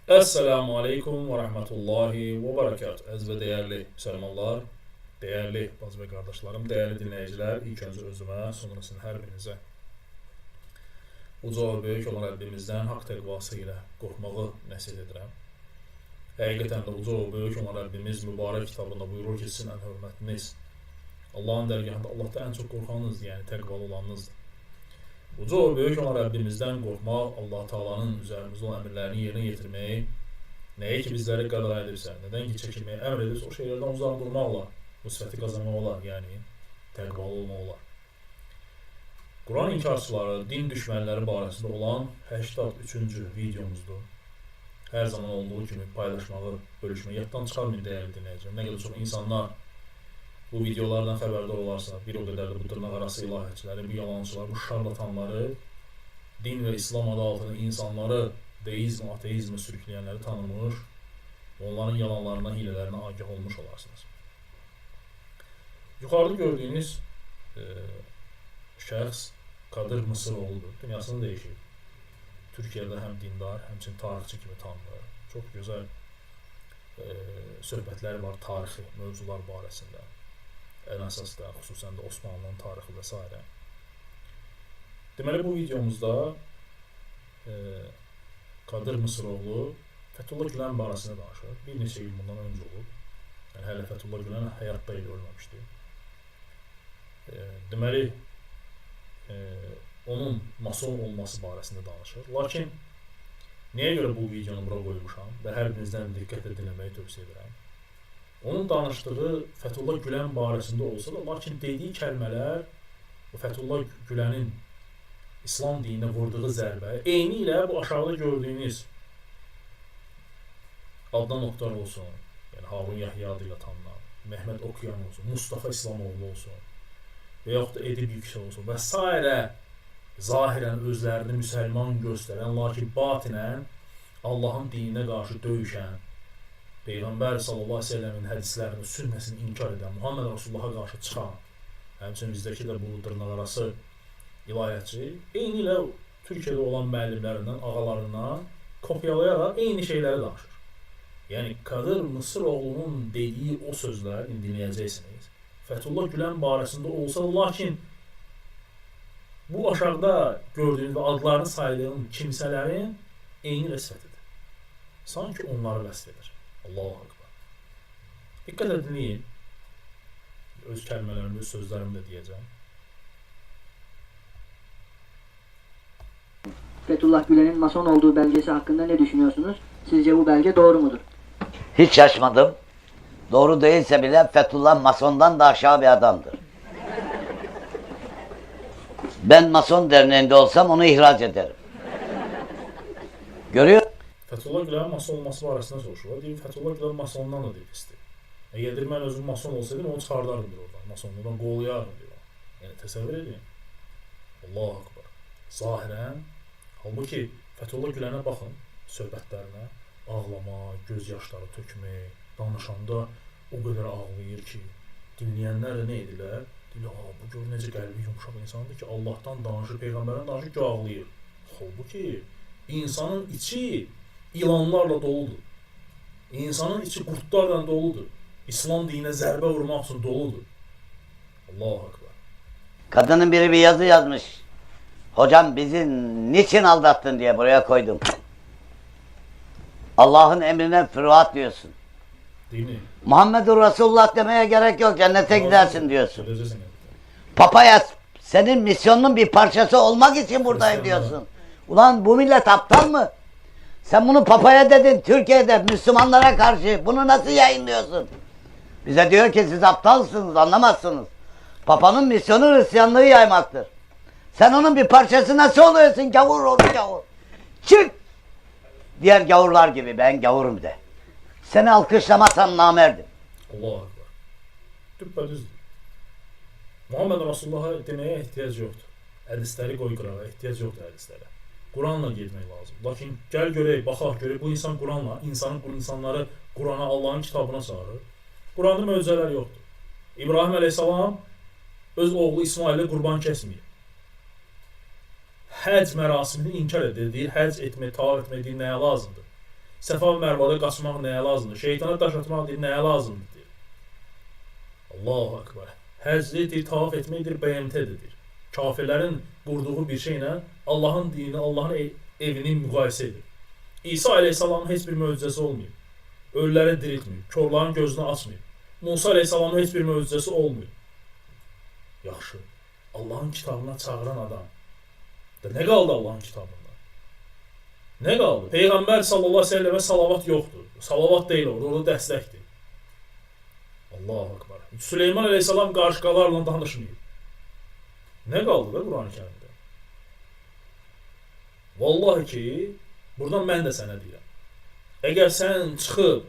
Esselamu Aleyküm ve Rahmetullahi ve Berekatuhu. Əziz və dəyərli müsəlmanlar, dəyərli bacı və qardaşlarım, dəyərli dinləyicilər, ilk öncə özümə, sonrasını hər birinizə uca və böyük olan Rəbbimizdən haqq təqvası ilə qorxmağı nəsihət edirəm. Həqiqətən də uca və böyük olan Rəbbimiz mübarək kitabında buyurur ki, sizin ən hörmətiniz Allahın dərgahında Allah'ta ən çox qorxanınızdır, yəni təqvalı olanınızdır. Uca və böyük olan Rəbbimizdən qorxmaq, Allah Taala'nın üzərimizdə olan əmrlərini yerinə yetirməyi, nəyə ki bizləri qadağan edibsə, nədən ki çəkinməyi əmr edirsə, o şeylərdən uzaq durmaqla bu sifəti qazanmaq olar, yəni təqvalı olmaq olar. Quran inkarçıları, din düşmənləri barəsində olan 83-cü videomuzdur. Hər zaman olduğu kimi paylaşmağı, bölüşməyi yaddan çıxarmayın dəyərli dinləyicilər. Nə qədər çox insanlar bu videolardan xəbərdar olarsa, bir o qədər də bu dırnaq arası ilahətçiləri, bu yalancıları, bu şarlatanları, din və İslam adı altında insanları deizm, ateizmə sürükləyənləri tanımış, onların yalanlarından, hilələrinə agah olmuş olarsınız. Yuxarıda gördüyünüz şəxs Kadir Mısıroğlu'dur. Dünyasını dəyişib. Türkiyədə həm dindar, həmçinin tarixçi kimi tanınır. Çox gözəl söhbətləri var tarixi mövzular barəsində. Ən əsasda, xüsusən də Osmanlı'nın tarixi və s. Deməli, bu videomuzda Kadir Mısıroğlu Fethullah Gülen barəsində danışır. Bir neçə il bundan öncə olub. Yəni, hələ Fethullah Gülen həyatda ilə ölməmişdi. Deməli, onun mason olması barəsində danışır. Lakin, niyə görə bu videonu bura qoymuşam və hər birinizdən diqqətlə dinləməyi tövsiyə edirəm. Onun danışdığı Fethullah Gülen barəsində olsa da, lakin dediyi kəlmələr, Fethullah Gülenin İslam dininə vurduğu zərbə, eyni ilə bu aşağıda gördüyünüz Adnan Oktar olsun, yəni Harun Yahya adıyla tanınan, Mehmet Okuyan olsun, Mustafa İslamoğlu olsun, və yaxud da Edip Yüksel olsun və s. zahirən özlərini müsəlman göstərən, lakin batinən Allahın dininə qarşı döyüşən, Peyğəmbər sallallahu aleyhi ve sellemin hədislərini, sünnəsini inkar edən, Muhammed Rasulullah'a qarşı çıxan, həmçinin bizdəki də bu dırnaq arası ilahiyatçı, eyni ilə Türkiyədə olan müəllimlərindən, ağalarından kopyalayaraq eyni şeyləri danışır. Yəni, Kadir Mısıroğlu'nun dediyi o sözlər, indi dinləyəcəksiniz, Fethullah Gülen barəsində olsa, lakin bu aşağıda gördüyünüz və adlarını saydığım kimsələrin eyni vəsfətidir. Sanki onları vəsf edir. Allahu Akbar. Diqqət edin, öz kəlmələrimi, öz sözlərimi də deyəcəm. Fethullah Gülen'in mason olduğu belgesi hakkında ne düşünüyorsunuz? Sizce bu belge doğru mudur? Hiç şaşmadım. Doğru değilse bile Fethullah masondan da aşağı bir adamdır. Ben mason derneğinde olsam onu ihraç ederim. Görüyor musun? Fethullah Gülen'in mason olması barəsində soruşurlar. Deyim, Fethullah Gülen masondan da deyil isti. Əgər mən özüm mason olsaydım, onu çıxardardım bir oradan. Masonluqdan qoğulayardım bir. Yəni, təsəvvür edin. Allahu Akbar. Zahirən, halbuki Fethullah Gülen'ə baxın, söhbətlərinə, ağlama, göz yaşları tökmək, danışanda o qədər ağlayır ki, dinləyənlər də nə edirlər? Deyirlər, bu gör necə qəlbi yumuşaq insandır ki, Allah'tan danışır, Peyğəmbərdən danışır ki, ağlayır. Halbuki, insanın içi ilanlarla doludur. İnsanın içi qurtlarla doludur. İslam dinine zərbə vurmaq üçün doludur. Allahu Akbar. Kadının biri bir yazı yazmış. Hocam bizi niçin aldattın diye buraya koydum. Allah'ın emrine fıruat diyorsun. Dini. Muhammedur Resulullah demeye gerek yok. Cennete gidersin diyorsun. Papaya senin misyonun bir parçası olmak için buradayım diyorsun. Ulan bu millet aptal mı? Sen bunu papaya dedin Türkiye'de Müslümanlara karşı. Bunu nasıl yayınlıyorsun? Bize diyor ki siz aptalsınız, anlamazsınız. Papanın misyonu Hristiyanlığı yaymaktır. Sen onun bir parçası nasıl oluyorsun? Gavur oğlu gavur. Çık! Diğer gavurlar gibi ben gavurum de. Seni alkışlamasam namerdim. Allahu Akbar. Düppədüzdür. Muhammed Rasulullah'a deməyə ehtiyac yoxdur. Hədisləri qoy qırağa, ehtiyac yoxdur hədislərə. Quranla getmək lazım. Lakin gəl görək, baxaq görək, bu insan Quranla, insanları Qurana, Allahın kitabına çağırır. Quranda möcüzələr yoxdur. İbrahim əleyhissalam öz oğlu İsmail'e qurban kəsməyib. Həc mərasimini inkar edir. Deyir, həc etmək, tavaf etmək deyir, nəyə lazımdır? Səfa Mərvada qaçmaq nəyə lazımdır? Şeytana daş atmaq deyir, nəyə lazımdır deyir. Allahu Akbar. Həccdir, tavaf etməkdir, BMT-dir. Kafirlərin qurduğu bir şeylə Allahın dinini, Allahın evini müqayisə edir. İsa aleyhissalamın heç bir möcüzəsi olmayıb. Ölüləri diriltməyib, körlərin gözünü açmayıb. Musa aleyhissalamın heç bir möcüzəsi olmayıb. Yaxşı, Allahın kitabına çağıran adam da nə qaldı Allahın kitabında? Nə qaldı? Peyğəmbər sallallahu aleyhi ve sellemə salavat yoxdur. Salavat deyil orada dəstəkdir. Allahu Akbar. Süleyman aleyhissalam qarışqalarla danışmayıb. Nə qaldı da Quran-ı Kərimdə? Vallahi ki, buradan mən də sənə deyirəm. Əgər sən çıxıb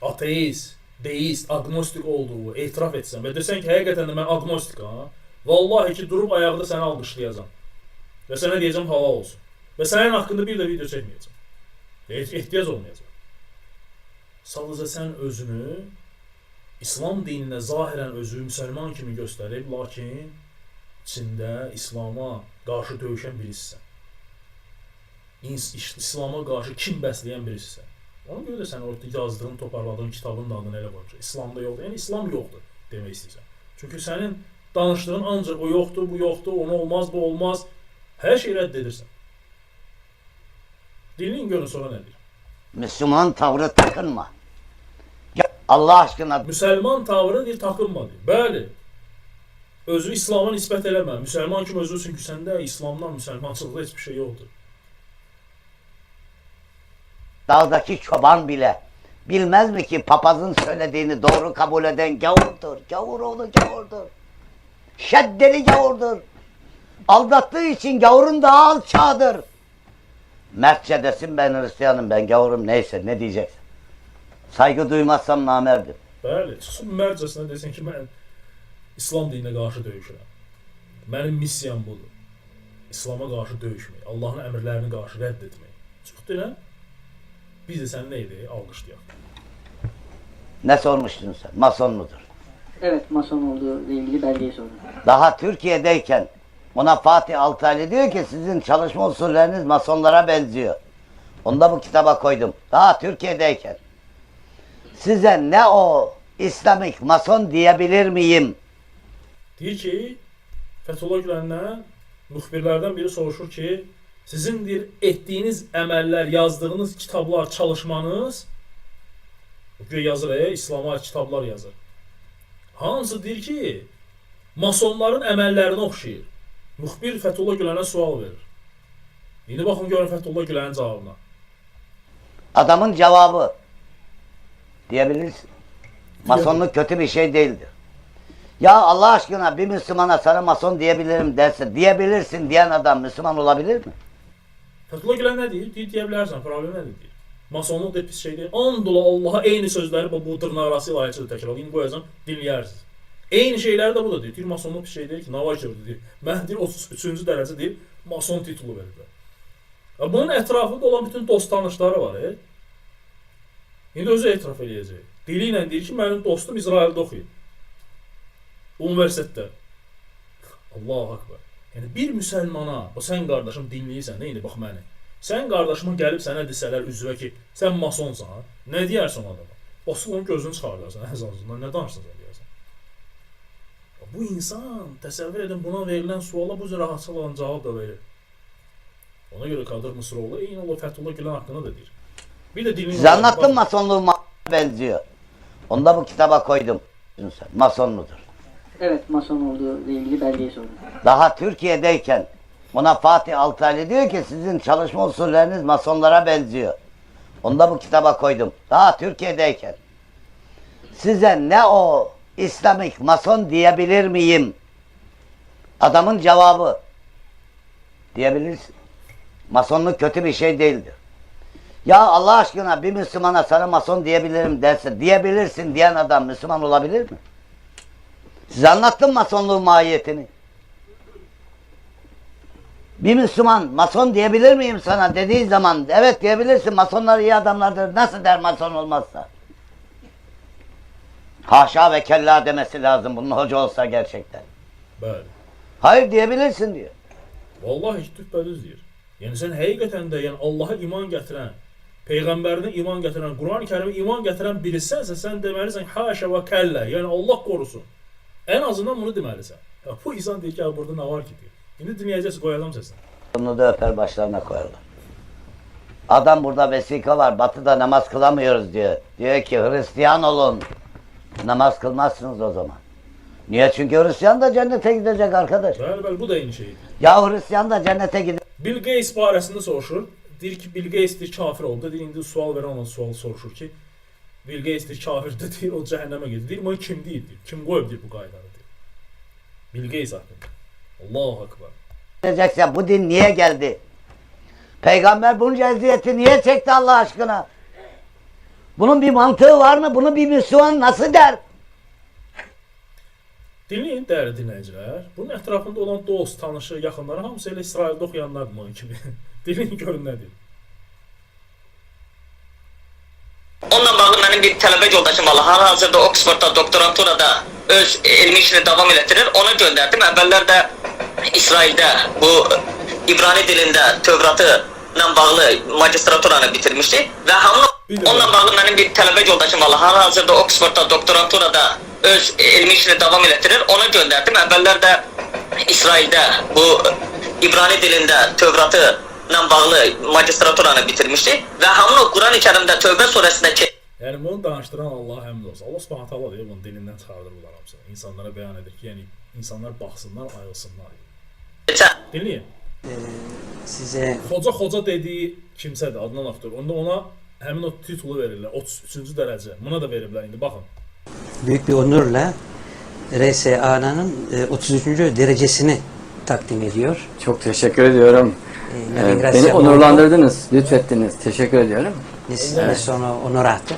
ateist, deist, agnostik olduğu etiraf etsən və desən ki, həqiqətən də mən agnostikam, vallahi ki, durub ayaqda səni alqışlayacam. Və sənə deyəcəm, halal olsun. Və sənin haqqında bir də video çəkməyəcəm. Ehtiyac olmayacaq. Sadəcə sən özünü İslam dininə zahirən özü müsəlman kimi göstərib, lakin içində İslama qarşı döyüşən birisisən. İslama qarşı kim bəsləyən birisisən. Ona görə də sən orada yazdığın, toparladığın kitabın adını elə qoyacaq. İslamda yoxdur. Yəni İslam yoxdur demək istəyirsən. Çünki sənin danışdığın ancaq o yoxdur, bu yoxdur, onu olmaz, bu olmaz. Hər şeyi rədd edirsən. Dinleyin görün sonra nə deyir. Müslüman tavrı takınma. Allah aşkına. Müsəlman tavrı deyir, takınma deyir. Bəli. Özü İslama nisbət eləmə. Müsəlman kimi özü çünki səndə İslamdan, müsəlmançılıqda heç bir şey yoxdur. Dağdaki çoban bile bilmez mi ki papazın söylediğini doğru kabul eden gavurdur. Gavur oğlu gavurdur. Şeddeli gavurdur. Aldattığı için gavurun daha alçağıdır. Mertçe desin ben Hristiyanım, ben gavurum, neyse ne diyeceksin. Saygı duymazsam namerdim. Bəli, çıxsın mərcəsinə desin ki, mən İslam dininə qarşı döyüşürəm. Mənim missiyam budur. İslama qarşı döyüşmək, Allahın əmrlərini qarşı rədd etmək. Çıx deyilən, biz de sen neydi? Alkışlayalım. Ne sormuştun sen? Mason mudur? Evet, mason olduğu ile ilgili belgeyi sordum. Daha Türkiye'deyken ona Fatih Altaylı diyor ki sizin çalışma usulleriniz masonlara benziyor. Onu da bu kitaba koydum. Daha Türkiye'deyken. Size ne o İslamik mason diyebilir miyim? Deyir ki, Fethullah Güləndən müxbirlərdən biri soruşur ki, sizin deyir, etdiyiniz əməllər, yazdığınız kitablar, çalışmanız, yazır, İslama aid kitablar yazır. Hansı deyir ki, masonların əməllərini oxşayır. Müxbir Fethullah Gülənə sual verir. İndi baxın görün Fethullah Gülənin cavabına. Adamın cevabı diyebilirsin. Masonluk kötü bir şey değildir. Ya Allah aşkına bir Müslümana sana mason diyebilirim derse diyebilirsin diyen adam Müslüman olabilir mi? Fethullah Gülen nə deyir? Deyə bilərsən, problem nədir deyir. Masonluq da pis şey deyil. Andola Allaha eyni sözləri bu dırnaqarası ilə ayıcı təkrarlayın, qoyacam, dinləyərsiniz. Eyni şeyləri də bu da deyir. Deyir, masonluq pis şey deyil ki, Navaykevdir deyir. Mən deyir, 33-cü dərəcə deyir, mason titulu verir. Bunun ətrafında olan bütün dost tanışları var. İndi özü etiraf eləyəcək. Dili ilə deyir ki, mənim dostum İsraildə oxuyur. Universitetdə. Allahu Akbar. Yəni bir müsəlmana, o sən qardaşım dinləyirsən, indi bax məni. Sən qardaşıma gəlib sənə desələr üzvə ki, sən masonsan, nə deyərsən o adama? Basıb onun gözünü çıxardarsan, əzazından, nə danışsan deyərsən? Bu insan, təsəvvür edin, buna verilən suala bu cür rahatçılıqla cavab da verir. Ona göre Kadir Mısıroğlu eyni o Fethullah Gülen hakkında da değil. Bir de dilini... Size anlattım masonluğu benziyor. Onu da bu kitaba koydum. Mason mudur? Evet, mason olduğu ile ilgili belgeyi sordum. Daha Türkiye'deyken ona Fatih Altaylı diyor ki sizin çalışma usulleriniz masonlara benziyor. Onu da bu kitaba koydum. Daha Türkiye'deyken. Size ne o İslamik mason diyebilir miyim? Adamın cevabı diyebilirsin. Masonluk kötü bir şey değildir. Ya Allah aşkına bir Müslümana sana mason diyebilirim derse diyebilirsin diyen adam Müslüman olabilir mi? Size anlattım masonluğun mahiyetini. Bir Müslüman mason diyebilir miyim sana dediği zaman evet diyebilirsin, masonlar iyi adamlardır. Nasıl der mason olmazsa? Haşa ve kella demesi lazım bunun hoca olsa gerçekten. Bəli. Hayır diyebilirsin diyor. Vallahi hiç düpbədüz deyir. Yəni sən həqiqətən də yəni Allaha iman gətirən, Peyğəmbərinə iman gətirən, Qurani-Kərimə iman gətirən birisənsə, sən deməlisən haşa və kəllə, yəni Allah qorusun. Ən azından bunu deməlisən. Ya, bu insan deyir ki, burada nə var ki deyir. İndi dinləyəcəksiniz, qoyacağım səsini. Bunu da öper başlarına koyarlar. Adam burada vesika var, batıda namaz kılamıyoruz diyor. Diyor ki Hristiyan olun. Namaz kılmazsınız o zaman. Niye? Çünkü Hristiyan da cennete gidecek arkadaş. Bəli, bu da eyni şeydir. Ya Hristiyan da cennete gidecek. Bill Gates barəsində soruşur. Deyir ki, Bill Gates deyir kafir oldu. Deyir, indi sual verən ona sual soruşur ki, Bill Gates deyir kafirdir, deyir, o cəhənnəmə gedir. Deyir, bunu kim deyir, deyir. Kim qoyub deyir bu qaydanı deyir. Bill Gates haqqında. Allahu Akbar. Gidecekse bu din niye geldi? Peygamber bunca eziyeti niye çekti Allah aşkına? Bunun bir mantığı var mı? Bunu bir Müslüman nasıl der? Dinləyin, dəyərli dinləyicilər. Bunun ətrafında olan dost, tanışı, yaxınları hamısı elə İsraildə oxuyanlardır bunun kimi. Dinləyin, görün nədir. Onunla bağlı mənim bir tələbə yoldaşım var. Hal-hazırda Oxfordda, doktoranturada öz elmi işini davam etdirir. Ona göndərdim. Əvvəllər də İsraildə bu İbrani dilində Tövratı ilə bağlı magistraturanı bitirmişdi və onunla bağlı mənim bir tələbə yoldaşım var. Hal-hazırda Oxfordda, doktoranturada öz elmi işini davam etdirir. Ona göndərdim. Əvvəllər də İsraildə bu İbrani dilində Tövratı ilə bağlı magistraturanı bitirmişdi və hamını Qurani-Kərimdə Tövbə surəsində Yəni bunu danışdıran Allah həmd olsun. Allah Subhanahu taala deyir, bunu dilindən çıxardır bunlar hamısını. İnsanlara bəyan edir ki, yəni insanlar baxsınlar, ayılsınlar. Dinləyin. Size Xoca dediyi kimsədir, adından aktor. Onda ona həmin o titulu verirlər. 33-cü dərəcə. Buna da veriblər indi baxın. büyük bir onurla RSA'nın 33. derecesini takdim ediyor. Çok teşekkür ediyorum. Beni onurlandırdınız, lütfettiniz. Teşekkür ediyorum. Ne sono onorato.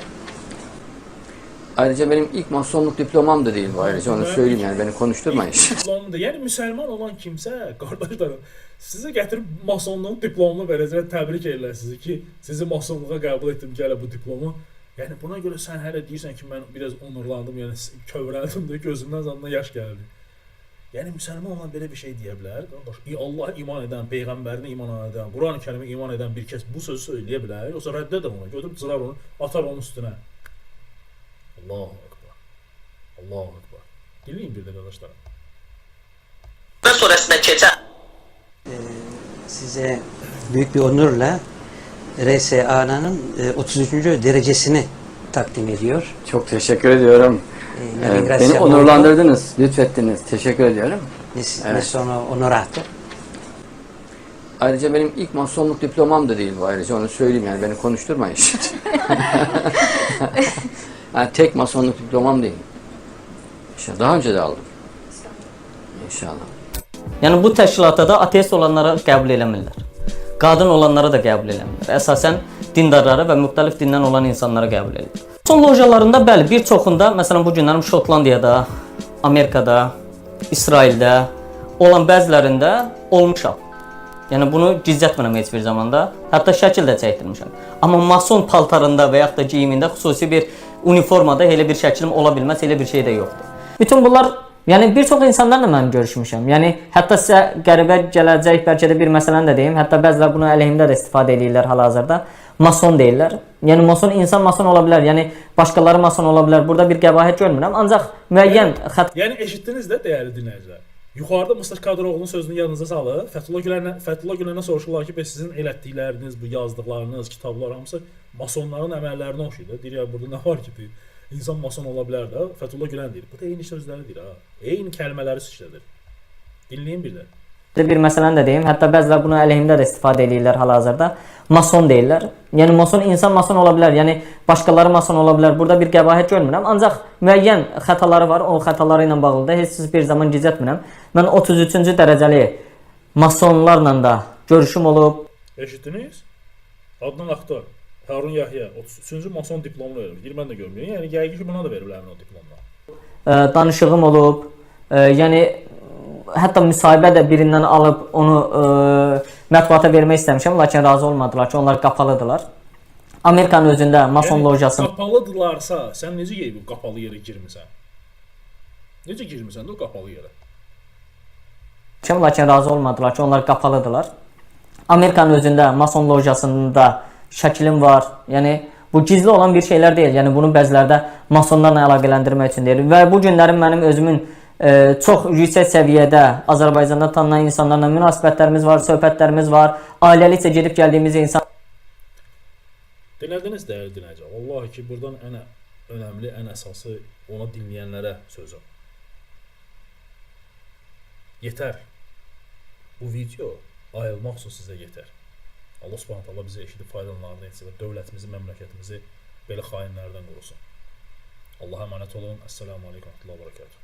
Ayrıca benim ilk masonluk diplomam da değil bu ayrıca onu söyleyeyim yani beni konuşturmayın. Diplomda, yəni müsəlman olan kimsə, qardaşlar, sizə gətirib masonluğun diplomunu verəcək, təbrik edirlər sizi ki, sizi masonluğa qəbul etdim, gələ bu diplomu. Yəni buna görə sən hələ deyirsən ki, mən biraz onurlandım, yəni kövrəldim də gözümdən zanına yaş gəldi. Yəni müsəlman olan belə bir şey deyə bilər, qardaş. Allah iman edən, peyğəmbərinə iman edən, Qurani-Kərimə iman edən bir kəs bu sözü söyləyə bilər, yoxsa rədd edir ona, götürüb cırar onu, atar onun üstünə. Allahu Akbar. Allahu Akbar. Dinləyin bir də qardaşlarım. Tövbə surəsində keçən Size büyük bir onurla RSA'nın 33. derecesini takdim ediyor. Çok teşekkür ediyorum. Beni onurlandırdınız, lütfettiniz. Teşekkür ediyorum. Ne sono onorato. Ayrıca benim ilk masonluk diplomam da değil bu ayrıca onu söyleyeyim yani beni konuşturmayın. Yani tek masonluk diplomam değil. İnşallah daha önce de aldım. İnşallah. Yəni bu təşkilata da ateist olanlara qəbul eləmirlər. Qadın olanlara da qəbul eləmirlər. Əsasən dindarları və müxtəlif dindən olan insanlara qəbul edir. Son lojalarında bəli, bir çoxunda, məsələn bu günlərim Şotlandiyada, Amerikada, İsraildə olan bəzilərində olmuşam. Yəni bunu gizlətmirəm heç bir zamanda. Hətta şəkil də çəkdirmişəm. Amma mason paltarında və yaxud da geyimində xüsusi bir uniformada elə bir şəklim ola bilməz, elə bir şey də yoxdur. Bütün bunlar, yəni bir çox insanlarla mən görüşmüşəm. Yəni hətta sizə qəribə gələcək bəlkə də bir məsələni də deyim. Hətta bəzilər bunu əleyhimdə də istifadə edirlər hal-hazırda. Mason deyirlər. Yəni mason insan mason ola bilər. Yəni başqaları mason ola bilər. Burada bir qəbahət görmürəm. Ancaq müəyyən Yəni eşitdiniz də dəyərli dinləyicilər. Yuxarıda Mustafa Kadroğlu'nun sözünü yanınıza salıb, Fəthullah Güləndən soruşurlar ki, sizin elətdikləriniz, bu yazdıqlarınız, kitablar hamısı masonların əməllərinə oxşuyur. Deyir ya burada nə var ki, deyir. İnsan mason ola bilər də. Fəthullah Gülen deyir. Bu da eyni sözləri deyir ha. Eyni kəlmələri işlədir. Dinləyin bir də. Bir məsələni də deyim. Hətta bəzilər bunu əleyhimdə də istifadə edirlər hal-hazırda. Mason deyirlər. Yəni mason insan mason ola bilər. Yəni başqaları mason ola bilər. Burada bir qəbahət görmürəm. Ancaq müəyyən xətaları var. O xətaları ilə bağlı da heç bir zaman gizlətmirəm. Mən 33-cü dərəcəli masonlarla da görüşüm olub. Eşitdiniz? Adnan Aktar, Harun Yahya 33-cü mason diplomunu verib. Deyir mən də görmürəm. Yəni yəqin ki buna da veriblər o diplomla. Danışığım olub. Yəni hətta müsahibə də birindən alıb onu mətbuata vermək istəmişəm, lakin razı olmadılar ki, onlar qapalıdırlar. Amerikanın özündə mason lojasının qapalıdırlarsa, sən necə gedib qapalı yerə girmisən? Necə girmisən də o qapalı yerə? Lakin razı olmadılar ki, onlar qapalıdırlar. Amerikanın özündə mason lojasında şəklim var. Yəni bu gizli olan bir şeylər deyil. Yəni bunu bəzilərdə masonlarla əlaqələndirmək üçün deyir. Və bu günlərin mənim özümün çox yüksək səviyyədə Azərbaycanda tanınan insanlarla münasibətlərimiz var, söhbətlərimiz var. Ailəlikcə gedib gəldiyimiz insan. Dinlədiniz dəyərli dinləyici. Vallahi ki, buradan ən önəmli, ən əsası ona dinləyənlərə sözüm. Yetər. Bu video ayılmaq üçün sizə yetər. Allah Subhanahu taala bizə eşidib faydalananlardan etsin və dövlətimizi, məmləkətimizi belə xainlərdən qorusun. Allah'a emanet olun. Esselamu aleyküm ve rahmetullahi ve berekatuhu.